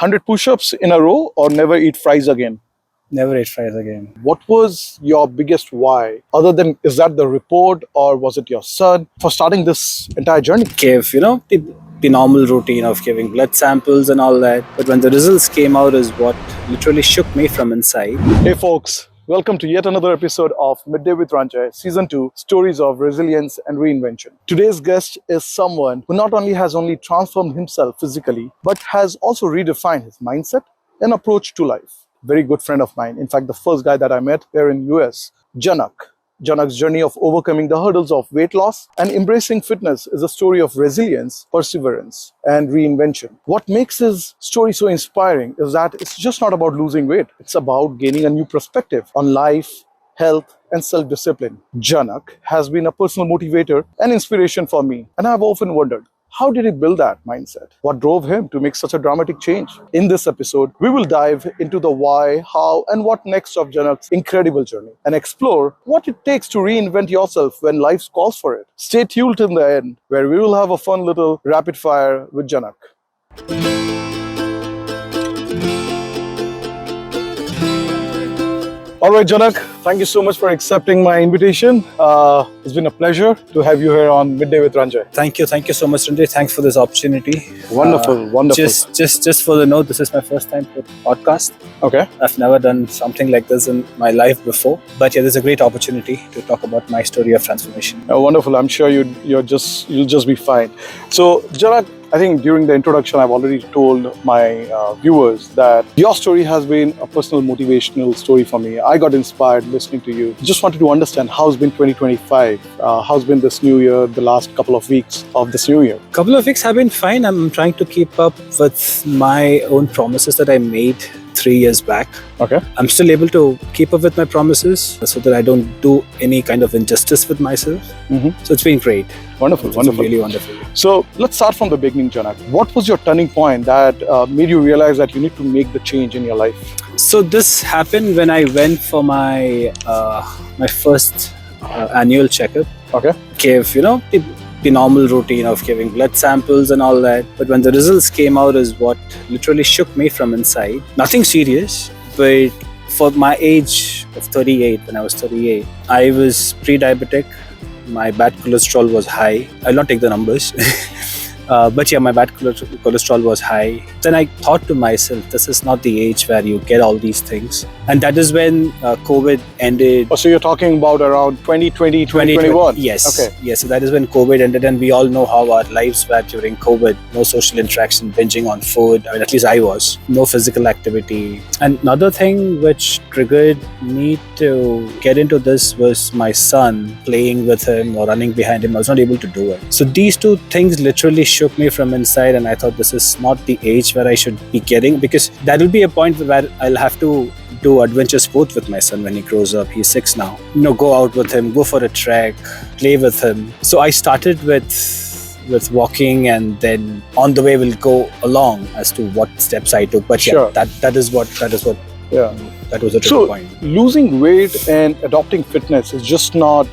100 push-ups in a row or never eat fries again? Never ate fries again. What was your biggest why? Other than, is that the report or was it your son for starting this entire journey? Gave, the normal routine of giving blood samples and all that. But when the results came out is what literally shook me from inside. Hey folks, welcome to yet another episode of Midday with Ranjay, Season 2, Stories of Resilience and Reinvention. Today's guest is someone who not only has only transformed himself physically, but has also redefined his mindset and approach to life. Very good friend of mine. In fact, the first guy that I met here in US, Janak. Janak's journey of overcoming the hurdles of weight loss and embracing fitness is a story of resilience, perseverance, and reinvention. What makes his story so inspiring is that it's just not about losing weight. It's about gaining a new perspective on life, health, and self-discipline. Janak has been a personal motivator and inspiration for me, and I've often wondered, how did he build that mindset? What drove him to make such a dramatic change? In this episode, we will dive into the why, how, and what next of Janak's incredible journey and explore what it takes to reinvent yourself when life calls for it. Stay tuned till the end, where we will have a fun little rapid fire with Janak. All right, Janak, thank you so much for accepting my invitation. It's been a pleasure to have you here on Midday with Ranjay. Thank you so much, Ranjay. Thanks for this opportunity. Wonderful. Just for the note, this is my first time for podcast. Okay. I've never done something like this in my life before. But yeah, this is a great opportunity to talk about my story of transformation. Wonderful. I'm sure you'll just be fine. So, Janak, I think during the introduction, I've already told my viewers that your story has been a personal motivational story for me. I got inspired listening to you. Just wanted to understand how's been 2025, how's been this new year, the last couple of weeks of this new year. Couple of weeks have been fine. I'm trying to keep up with my own promises that I made 3 years back. Okay. I'm still able to keep up with my promises so that I don't do any kind of injustice with myself. So it's been great. Wonderful. Really wonderful. So let's start from the beginning, Janak. What was your turning point that made you realize that you need to make the change in your life? So this happened when I went for my my first annual checkup. Okay. Gave, the normal routine of giving blood samples and all that. But when the results came out is what literally shook me from inside. Nothing serious, but for my age of 38, when I was 38, I was pre-diabetic. My bad cholesterol was high. I'll not take the numbers. But yeah, my bad cholesterol was high. Then I thought to myself, this is not the age where you get all these things. And that is when COVID ended. Oh, so you're talking about around 2020, 2021? Yes. Okay. Yes, so that is when COVID ended, and we all know how our lives were during COVID. No social interaction, binging on food. I mean, at least I was. No physical activity. And another thing which triggered me to get into this was my son, playing with him or running behind him. I was not able to do it. So these two things literally shook me from inside, and I thought this is not the age where I should be getting, because that will be a point where I'll have to do adventure sport with my son when he grows up. He's 6 now. Go out with him, go for a trek, play with him. So I started with walking, and then on the way we'll go along as to what steps I took. But sure. Yeah, that is what Yeah. That was a trigger point. Losing weight and adopting fitness is just not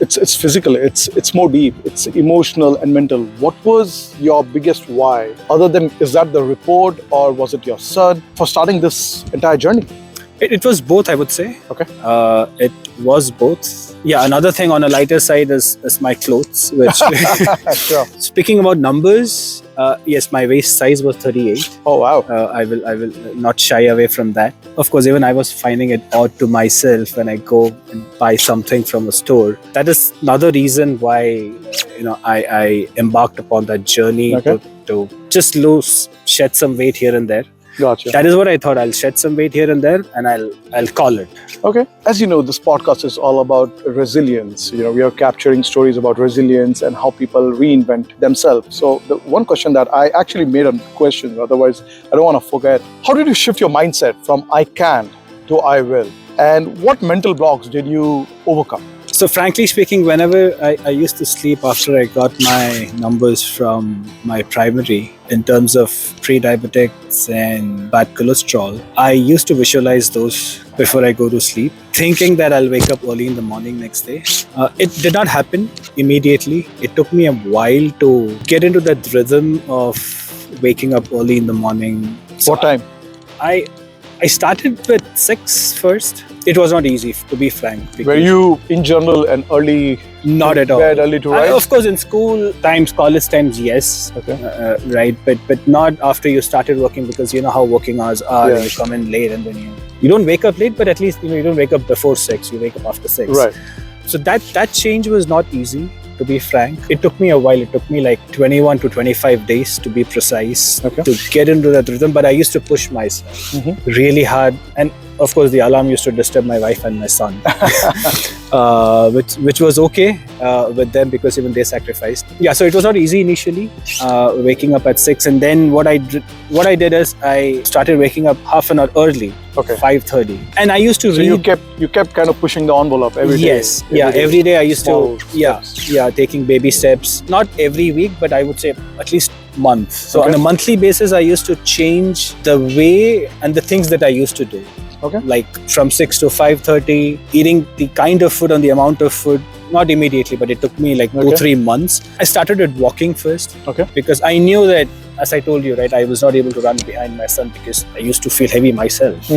it's physical, it's more deep, it's emotional and mental. What was your biggest why? Other than, is that the report or was it your son for starting this entire journey? It was both, I would say. Okay. It was both. Yeah, another thing on a lighter side is my clothes, which Sure. Speaking about numbers, yes, my waist size was 38. Oh wow. I will not shy away from that. Of course, even I was finding it odd to myself when I go and buy something from a store. That is another reason why I embarked upon that journey. Okay. to just shed some weight here and there. Gotcha. That is what I thought. I'll shed some weight here and there, and I'll call it. Okay. As you know, this podcast is all about resilience. We are capturing stories about resilience and how people reinvent themselves. So the one question that I actually made a question, otherwise I don't want to forget. How did you shift your mindset from I can to I will? And what mental blocks did you overcome? So frankly speaking, whenever I used to sleep after I got my numbers from my primary in terms of pre-diabetics and bad cholesterol, I used to visualize those before I go to sleep, thinking that I'll wake up early in the morning next day. It did not happen immediately. It took me a while to get into that rhythm of waking up early in the morning. So What time? I started with 6 first. It was not easy, to be frank. Were you, in general, an early Not at all. bed, early to rise? Of course, in school times, college times, yes. Okay. Right, but not after you started working, because you know how working hours are. Yeah. You come in late, and then you don't wake up late, but at least you don't wake up before 6. You wake up after 6. Right. So that change was not easy, to be frank. It took me a while. It took me like 21 to 25 days, to be precise, Okay. to get into that rhythm. But I used to push myself really hard, and of course the alarm used to disturb my wife and my son, which was okay with them, because even they sacrificed. Yeah, so it was not easy initially, waking up at 6, and then what I did is I started waking up half an hour early. Okay. 5:30, and I used to So read. you kept kind of pushing the envelope every day. Yes, every day I used Small to, steps. taking baby steps. Not every week, but I would say at least month. So Okay. on a monthly basis, I used to change the way and the things that I used to do. Okay. Like from 6 to 5:30, eating the kind of food and the amount of food. Not immediately, but it took me like 2-3 months. I started with walking first. Okay. Because I knew that, as I told you, right, I was not able to run behind my son because I used to feel heavy myself.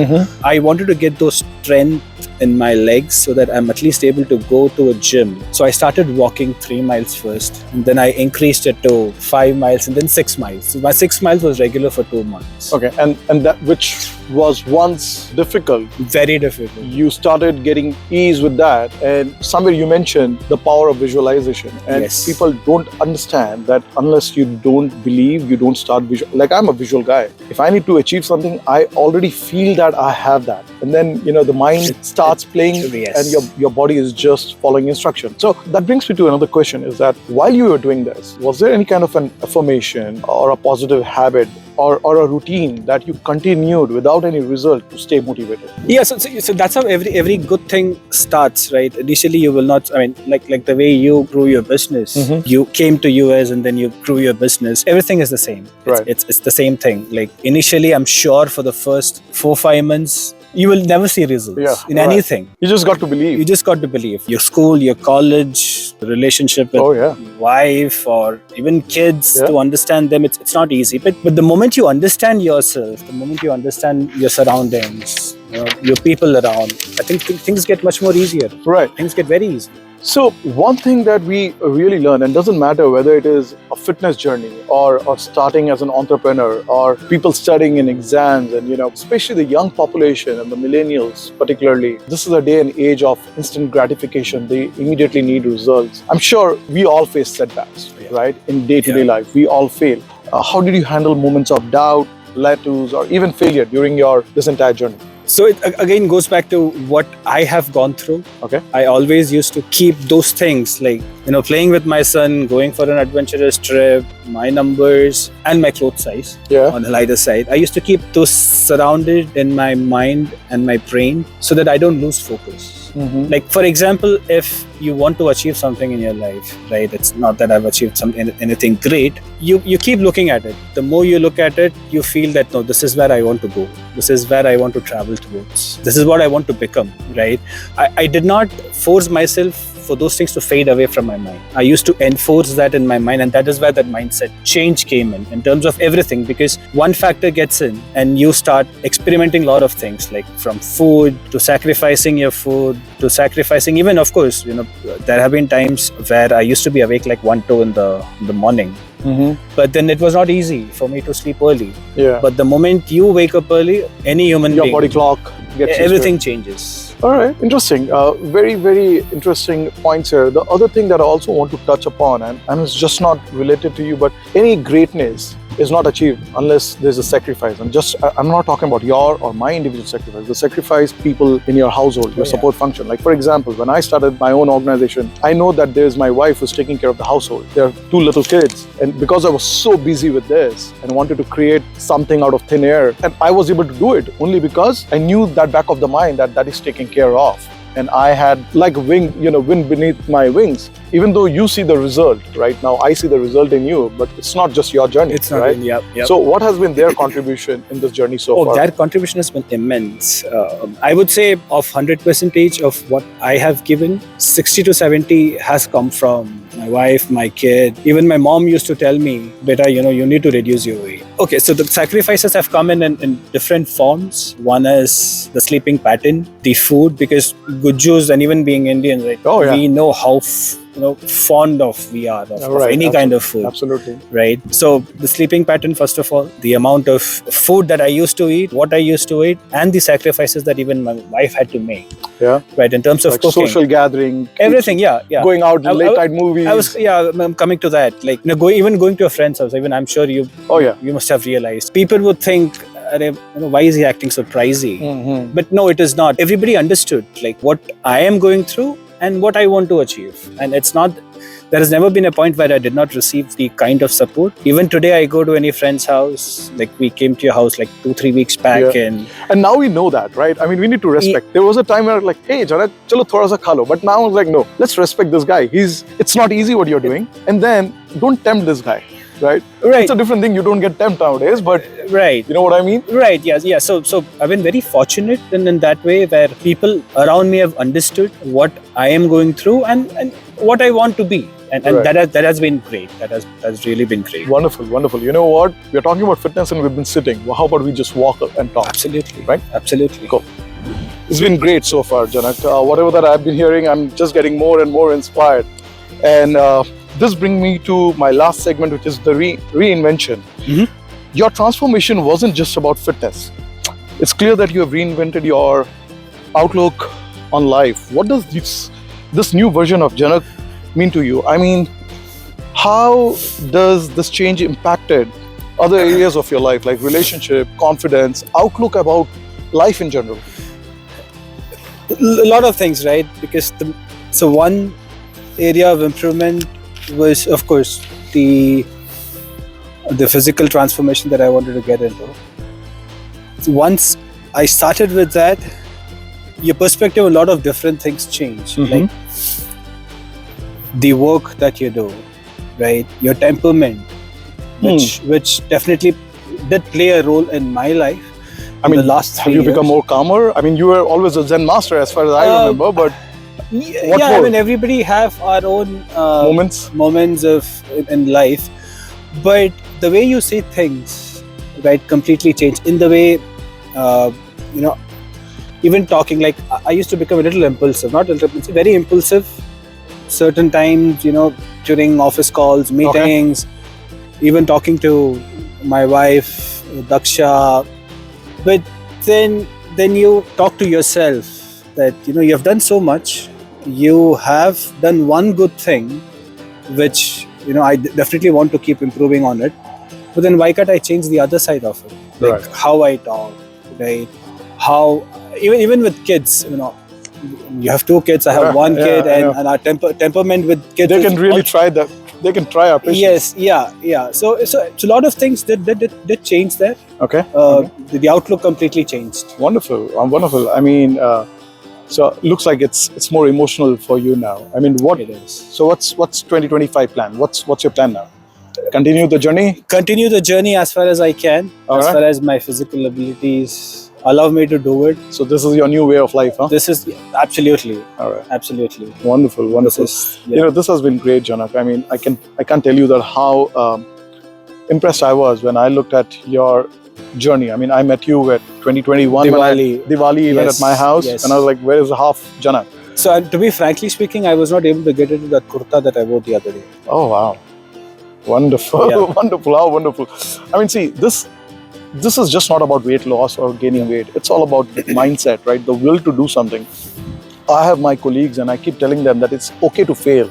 I wanted to get those strength in my legs so that I'm at least able to go to a gym. So I started walking 3 miles first, and then I increased it to 5 miles and then 6 miles. So my 6 miles was regular for 2 months. Okay. And that, which was once difficult, Very difficult. you started getting ease with that, and somewhere you mentioned the power of visualization, and Yes. people don't understand that unless you don't believe, you don't start like I'm a visual guy. If I need to achieve something, I already feel that I have that, and then the mind starts playing, Yes. and your body is just following instruction. So that brings me to another question: is that while you were doing this, was there any kind of an affirmation or a positive habit or a routine that you continued without any result to stay motivated? Yeah, so that's how every good thing starts, right? Initially, you will not. I mean, like the way you grew your business, you came to US and then you grew your business. Everything is the same. Right. It's the same thing. Like initially, I'm sure for the first 4-5 months, you will never see results in right. anything. You just got to believe. You just got to believe. Your school, your college, the relationship with wife or even kids, to understand them, it's not easy. But the moment you understand yourself, the moment you understand your surroundings, your people around, I think things get much more easier. Right. Things get very easy. So one thing that we really learn, and doesn't matter whether it is a fitness journey or starting as an entrepreneur or people studying in exams, and especially the young population and the millennials particularly, this is a day and age of instant gratification. They immediately need results. I'm sure we all face setbacks, right? In day-to-day life, we all fail. How did you handle moments of doubt, letdown, or even failure during this entire journey? So it again goes back to what I have gone through. Okay. I always used to keep those things, like playing with my son, going for an adventurous trip, my numbers and my clothes size on the lighter side. I used to keep those surrounded in my mind and my brain so that I don't lose focus. Like for example, if you want to achieve something in your life, right? It's not that I've achieved anything great. You keep looking at it. The more you look at it, you feel that no, this is where I want to go. This is where I want to travel towards. This is what I want to become, right? I did not force myself for those things to fade away from my mind. I used to enforce that in my mind, and that is where that mindset change came in terms of everything, because one factor gets in and you start experimenting a lot of things, like from food to sacrificing your food to sacrificing even, of course, there have been times where I used to be awake like 1-2 in the morning. But then it was not easy for me to sleep early. But the moment you wake up early, any human being, your body clock gets everything changes. All right, interesting. Very, very interesting points here. The other thing that I also want to touch upon, and it's just not related to you, but any greatness is not achieved unless there's a sacrifice. I'm not talking about your or my individual sacrifice. The sacrifice people in your household, your support function. Like for example, when I started my own organization, I know that there's my wife who's taking care of the household. There are 2 little kids, and because I was so busy with this and wanted to create something out of thin air, and I was able to do it only because I knew that back of the mind that is taken care of. And I had like wind beneath my wings. Even though you see the result right now, I see the result in you, but it's not just your journey. It's not, right? Yep. So what has been their contribution in this journey so far? Their contribution has been immense. I would say of 100% of what I have given, 60 to 70 has come from My wife, my kid, even my mom used to tell me, "Beta, you need to reduce your weight." Okay, so the sacrifices have come in different forms. One is the sleeping pattern, the food, because Gujus and even being Indian, right? Oh, yeah. We know how fond of we are of any kind of food. Absolutely. Right. So the sleeping pattern, first of all, the amount of food that I used to eat, what I used to eat, and the sacrifices that even my wife had to make. Yeah. Right. In terms of Like cooking, social gathering, everything. Yeah. going out in late night movies. I'm coming to that. Like going to a friend's house. Even I'm sure you. Oh yeah. You must have realized people would think, why is he acting so pricey? Mm-hmm. But no, it is not. Everybody understood like what I am going through and what I want to achieve. And it's not, there has never been a point where I did not receive the kind of support. Even today, I go to any friend's house, like we came to your house like 2-3 weeks back. And now we know that, right? I mean, we need to respect. There was a time where like, hey, Janak, chalo thoda sa kha lo. But now it's like, no, let's respect this guy. It's not easy what you're doing. And then don't tempt this guy. Right. It's a different thing. You don't get tempted nowadays, but you know what I mean? Right. Yes. Yeah. So I've been very fortunate in that way, where people around me have understood what I am going through and what I want to be, and that has been great. That has really been great. Wonderful, wonderful. You know what? We're talking about fitness and we've been sitting. Well, how about we just walk and talk? Absolutely. Right. Absolutely. Cool. It's been great so far, Janak. Whatever that I've been hearing, I'm just getting more and more inspired, and. This brings me to my last segment, which is the reinvention. Mm-hmm. Your transformation wasn't just about fitness. It's clear that you have reinvented your outlook on life. What does this new version of Janak mean to you? I mean, how does this change impacted other areas of your life, like relationship, confidence, outlook about life in general? A lot of things, right? Because so one area of improvement was, of course, the physical transformation that I wanted to get into. Once I started with that, your perspective on a lot of different things change. Mm-hmm. Like the work that you do, right? Your temperament, which definitely did play a role in my life. I mean, the last 3 have you years. become more calmer? I mean, you were always a Zen master as far as I remember, but what yeah, more? I mean, everybody have our own moments in life, but the way you see things, right, completely changed. In the way, even talking, like I used to become a little impulsive, not a little impulsive, very impulsive. Certain times, during office calls, meetings, even talking to my wife, Daksha, but then you talk to yourself that you have done so much. You have done one good thing, which I definitely want to keep improving on it. But then why can't I change the other side of it? Like how I talk, right? How even with kids, you have 2 kids. I have 1 kid, and our temperament with kids. They can really try that. They can try our patience. Yes, yeah. So a lot of things did change there. Okay. The outlook completely changed. Wonderful, wonderful. I mean. So it looks like it's more emotional for you now. I mean, what it is. So what's 2025 plan? What's your plan now? Continue the journey? Continue the journey as far as I can, far as my physical abilities allow me to do it. So this is your new way of life, huh? This is absolutely. All right. Absolutely. Wonderful. This has been great, Janak. I mean, I can't tell you that how impressed I was when I looked at your journey. I mean, I met you at 2021 Diwali event at my house, and I was like, where is half Janak? So to be frankly speaking, I was not able to get into that kurta that I wore the other day. Oh wow, wonderful. Wonderful, how wonderful. I mean, see, this is just not about weight loss or gaining weight. It's all about the mindset, right? The will to do something. I have my colleagues and I keep telling them that it's okay to fail.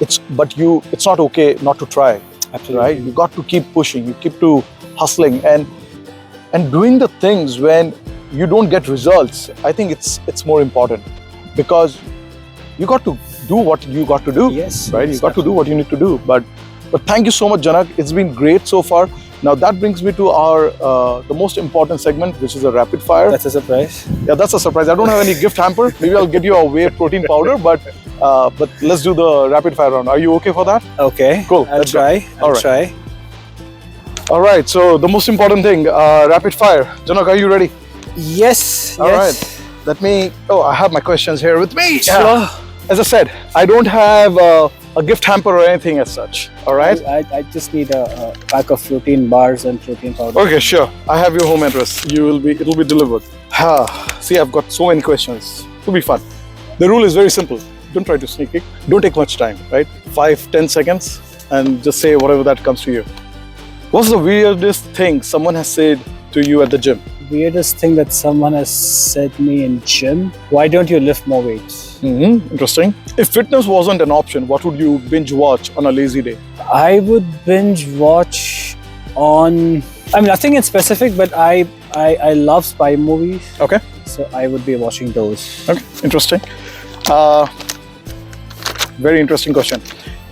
It's not okay not to try. Absolutely. Right? You got to keep pushing, you keep to hustling and doing the things when you don't get results. I think it's more important, because you got to do what you got to do. Yes. Right? You got to do what you need to do. But thank you so much, Janak. It's been great so far. Now that brings me to our the most important segment, which is a rapid fire. That's a surprise. Yeah, that's a surprise. I don't have any gift hamper. Maybe I'll get you a whey protein powder, but let's do the rapid fire round. Are you okay for that? Okay. Cool. I'll try. All right. So the most important thing, rapid fire. Janak, are you ready? Yes. All right. Let me. Oh, I have my questions here with me. Sure. As I said, I don't have a gift hamper or anything as such. All right. I just need a pack of protein bars and protein powder. Okay, sure. I have your home address. It'll be delivered. See, I've got so many questions. It'll be fun. The rule is very simple. Don't try to sneak it. Don't take much time, right? 5-10 seconds and just say whatever that comes to you. What's the weirdest thing someone has said to you at the gym? Weirdest thing that someone has said me in gym? Why don't you lift more weights? Interesting. If fitness wasn't an option, what would you binge watch on a lazy day? I would binge watch on, nothing in specific, but I love spy movies. Okay. So I would be watching those. Okay, interesting. Very interesting question.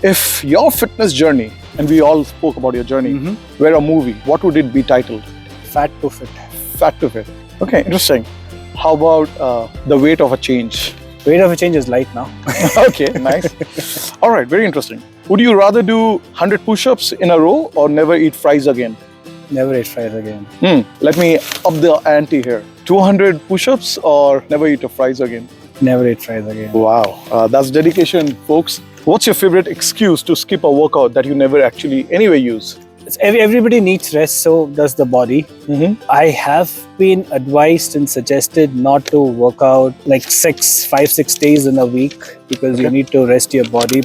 If your fitness journey, and we all spoke about your journey, were a movie, what would it be titled? Fat to fit. Fat to fit. Okay, interesting. How about the weight of a change? Weight of a change is light now. Okay, nice. All right, very interesting. Would you rather do 100 push-ups in a row or never eat fries again? Never eat fries again. Let me up the ante here. 200 push-ups or never eat a fries again? Never eat fries again. Wow, that's dedication, folks. What's your favorite excuse to skip a workout that you never actually anyway use? Everybody needs rest, so does the body. I have been advised and suggested not to work out like 5-6 days in a week because you need to rest your body,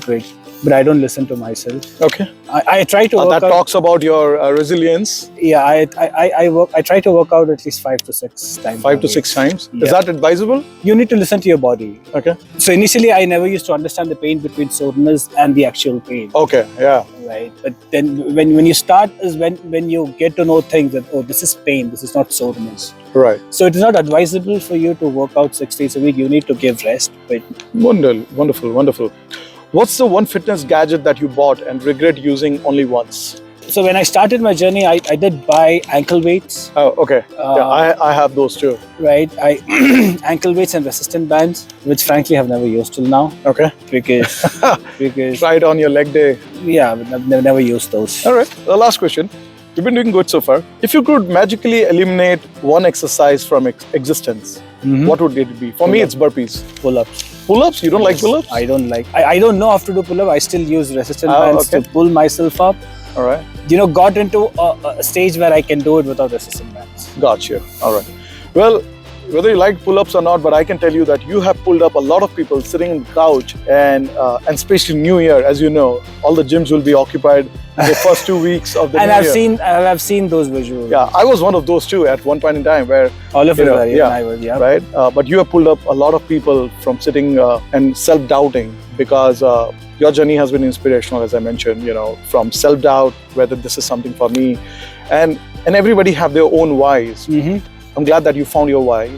but I don't listen to myself. Okay. I try to work that out. talks about your resilience. Yeah, I try to work out at least 5 to 6 times. 5 to 6 times. Yeah. Is that advisable? You need to listen to your body. Okay. So initially, I never used to understand the pain between soreness and the actual pain. Okay. Yeah. Right. But then when you start is when you get to know things that, oh, this is pain, this is not soreness. Right. So it is not advisable for you to work out 6 days a week. You need to give rest. But Wonderful. What's the one fitness gadget that you bought and regret using only once? so when I started my journey, I did buy ankle weights. Oh, okay. I have those too. Right. I ankle weights and resistant bands, which frankly I've never used till now. Okay. Because Try it on your leg day. yeah, I've never used those. All right. The last question. You've been doing good so far. If you could magically eliminate one exercise from existence, what would it be? For me, it's burpees. Pull-ups. Pull-ups? You don't like pull-ups? I don't like. I don't know how to do pull-up. I still use resistant bands to pull myself up. All right. Got into a stage where I can do it without resistant bands. Gotcha. All right. Well, whether you like pull-ups or not, but I can tell you that you have pulled up a lot of people sitting on the couch, and especially New Year, as you know, all the gyms will be occupied the first 2 weeks of the and New Year. I've seen those visuals. Yeah, I was one of those too at one point in time where all of you us know, are. Yeah, I was, yeah. Right. But you have pulled up a lot of people from sitting and self-doubting because your journey has been inspirational, as I mentioned. From self-doubt, whether this is something for me, and everybody have their own whys. I'm glad that you found your why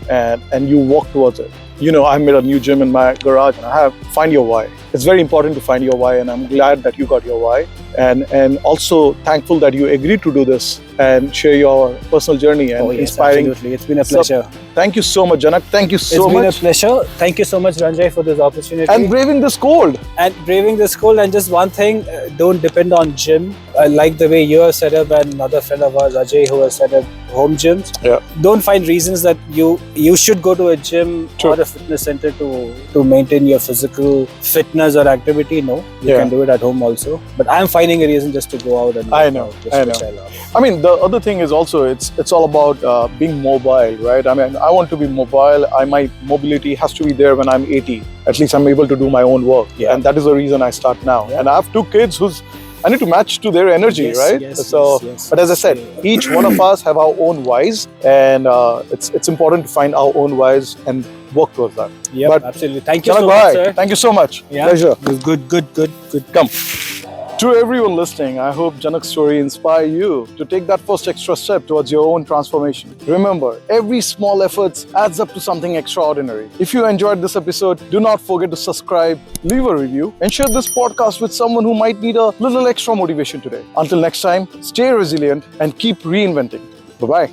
and you walk towards it. I made a new gym in my garage and find your why. It's very important to find your why, and I'm glad that you got your why, and also thankful that you agreed to do this and share your personal journey and inspiring. Absolutely. It's been a pleasure. So, thank you so much, Janak. Thank you so much. It's been a pleasure. Thank you so much, Ranjay, for this opportunity. And braving this cold. And just one thing, don't depend on gym. I like the way you have set up, and another friend of ours, Ajay, who has set up home gyms. Yeah. Don't find reasons that you should go to a gym or a fitness center to maintain your physical fitness or activity. No, you can do it at home also. But I'm finding a reason just to go out and I know. which I love. I mean, the other thing is also it's all about being mobile, right? I mean, I want to be mobile. My mobility has to be there when I'm 80. At least I'm able to do my own work, and that is the reason I start now. Yeah. And I have 2 kids I need to match to their energy, right? Yes, but as I said, each one of us have our own whys, and it's important to find our own whys and work towards that. Yeah, absolutely. Thank you Janak, so much, sir. Thank you so much. Yeah. Pleasure. Good. Come. To everyone listening, I hope Janak's story inspires you to take that first extra step towards your own transformation. Remember, every small effort adds up to something extraordinary. If you enjoyed this episode, do not forget to subscribe, leave a review, and share this podcast with someone who might need a little extra motivation today. Until next time, stay resilient and keep reinventing. Bye-bye.